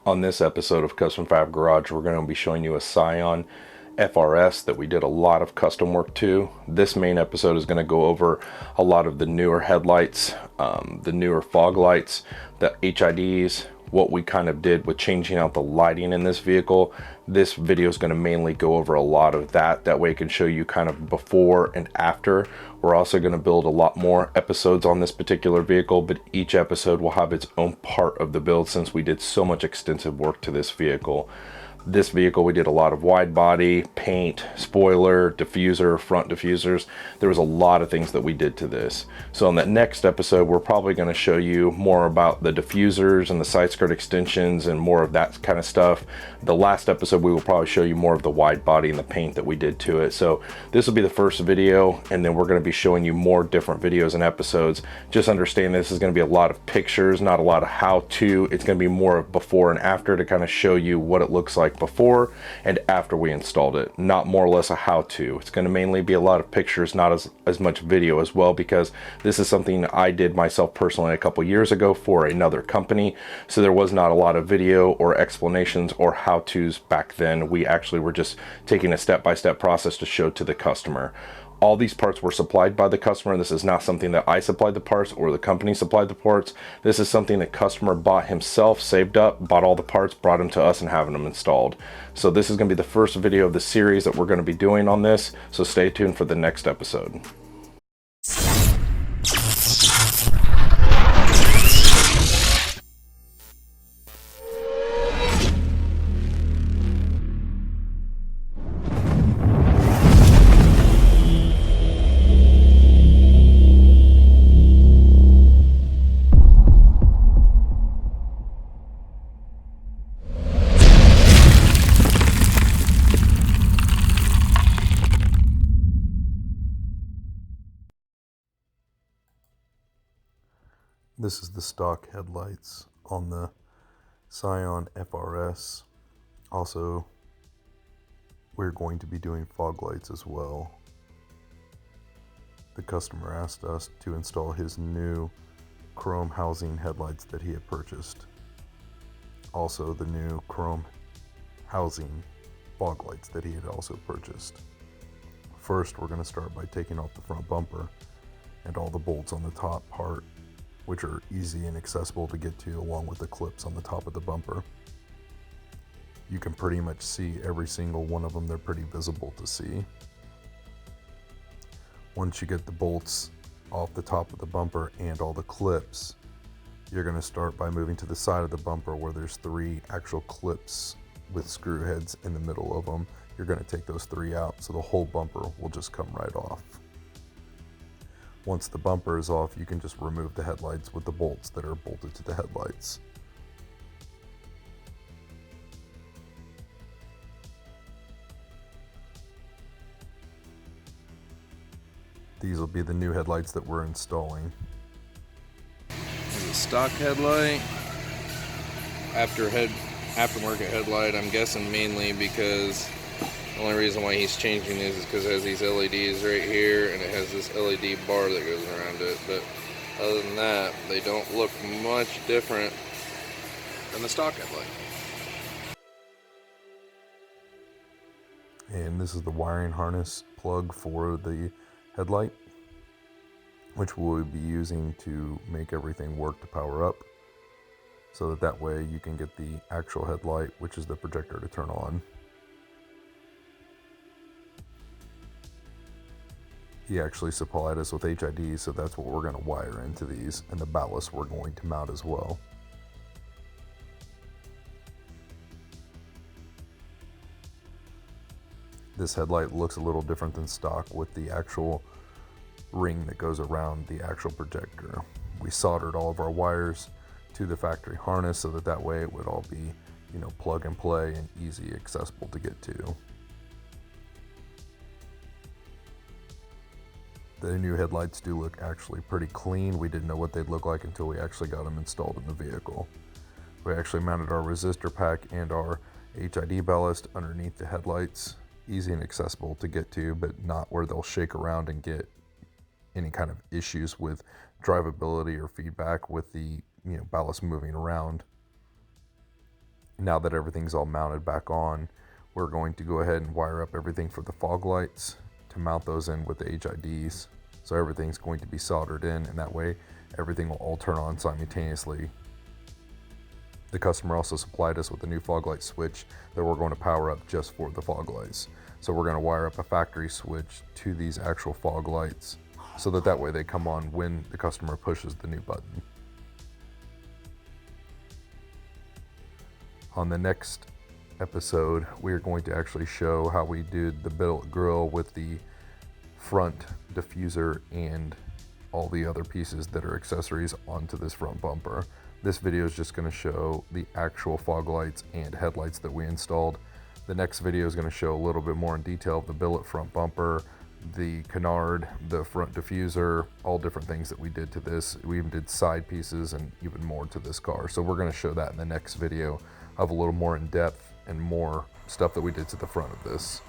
On this episode of Custom Fab Garage, we're going to be showing you a Scion FRS that we did a lot of custom work to. This main episode is going to go over a lot of the newer headlights, the newer fog lights, the HIDs, what we kind of did with changing out the lighting in this vehicle. This video is going to mainly go over a lot of that. That way it can show you kind of before and after. We're also going to build a lot more episodes on this particular vehicle, but each episode will have its own part of the build since we did so much extensive work to this vehicle. This vehicle, we did a lot of wide body, paint, spoiler, diffuser, front diffusers. There was a lot of things that we did to this. So in that next episode, we're probably going to show you more about the diffusers and the side skirt extensions and more of that kind of stuff. The last episode, we will probably show you more of the wide body and the paint that we did to it. So this will be the first video, and then we're going to be showing you more different videos and episodes. Just understand this is going to be a lot of pictures, not a lot of how-to. It's going to be more of before and after to kind of show you what it looks like before and after we installed it, not more or less a how-to. It's going to mainly be a lot of pictures, not as much video as well, because this is something I did myself personally a couple years ago for another company, so there was not a lot of video or explanations or how-tos back then. We actually were just taking a step-by-step process to show to the customer. All these parts were supplied by the customer. This is not something that I supplied the parts or the company supplied the parts. This is something the customer bought himself, saved up, bought all the parts, brought them to us, and having them installed. So this is going to be the first video of the series that we're going to be doing on this. So stay tuned for the next episode. This is the stock headlights on the Scion FRS. Also, we're going to be doing fog lights as well. The customer asked us to install his new chrome housing headlights that he had purchased. Also, the new chrome housing fog lights that he had also purchased. First, we're going to start by taking off the front bumper and all the bolts on the top part, which are easy and accessible to get to, along with the clips on the top of the bumper. You can pretty much see every single one of them. They're pretty visible to see. Once you get the bolts off the top of the bumper and all the clips, you're going to start by moving to the side of the bumper where there's 3 actual clips with screw heads in the middle of them. You're going to take those 3 out, so the whole bumper will just come right off. Once the bumper is off, you can just remove the headlights with the bolts that are bolted to the headlights. These will be the new headlights that we're installing. There's a stock headlight, aftermarket headlight. I'm guessing mainly because the only reason why he's changing this is because it has these LEDs right here, and it has this LED bar that goes around it. But other than that, they don't look much different than the stock headlight. And this is the wiring harness plug for the headlight, which we'll be using to make everything work to power up, so that way you can get the actual headlight, which is the projector, to turn on. He actually supplied us with HIDs, so that's what we're going to wire into these, and the ballast we're going to mount as well. This headlight looks a little different than stock with the actual ring that goes around the actual projector. We soldered all of our wires to the factory harness so that way it would all be, plug and play and easy accessible to get to. The new headlights do look actually pretty clean. We didn't know what they'd look like until we actually got them installed in the vehicle. We actually mounted our resistor pack and our HID ballast underneath the headlights. Easy and accessible to get to, but not where they'll shake around and get any kind of issues with drivability or feedback with the ballast moving around. Now that everything's all mounted back on, we're going to go ahead and wire up everything for the fog lights to mount those in with the HIDs. So everything's going to be soldered in, and that way everything will all turn on simultaneously. The customer also supplied us with a new fog light switch that we're going to power up just for the fog lights. So we're going to wire up a factory switch to these actual fog lights so that way they come on when the customer pushes the new button. On the next episode, we are going to actually show how we did the billet grill with the front diffuser and all the other pieces that are accessories onto this front bumper. This video is just going to show the actual fog lights and headlights that we installed. The next video is going to show a little bit more in detail of the billet front bumper, the canard, the front diffuser, all different things that we did to this. We even did side pieces and even more to this car. So we're going to show that in the next video of a little more in depth and more stuff that we did to the front of this.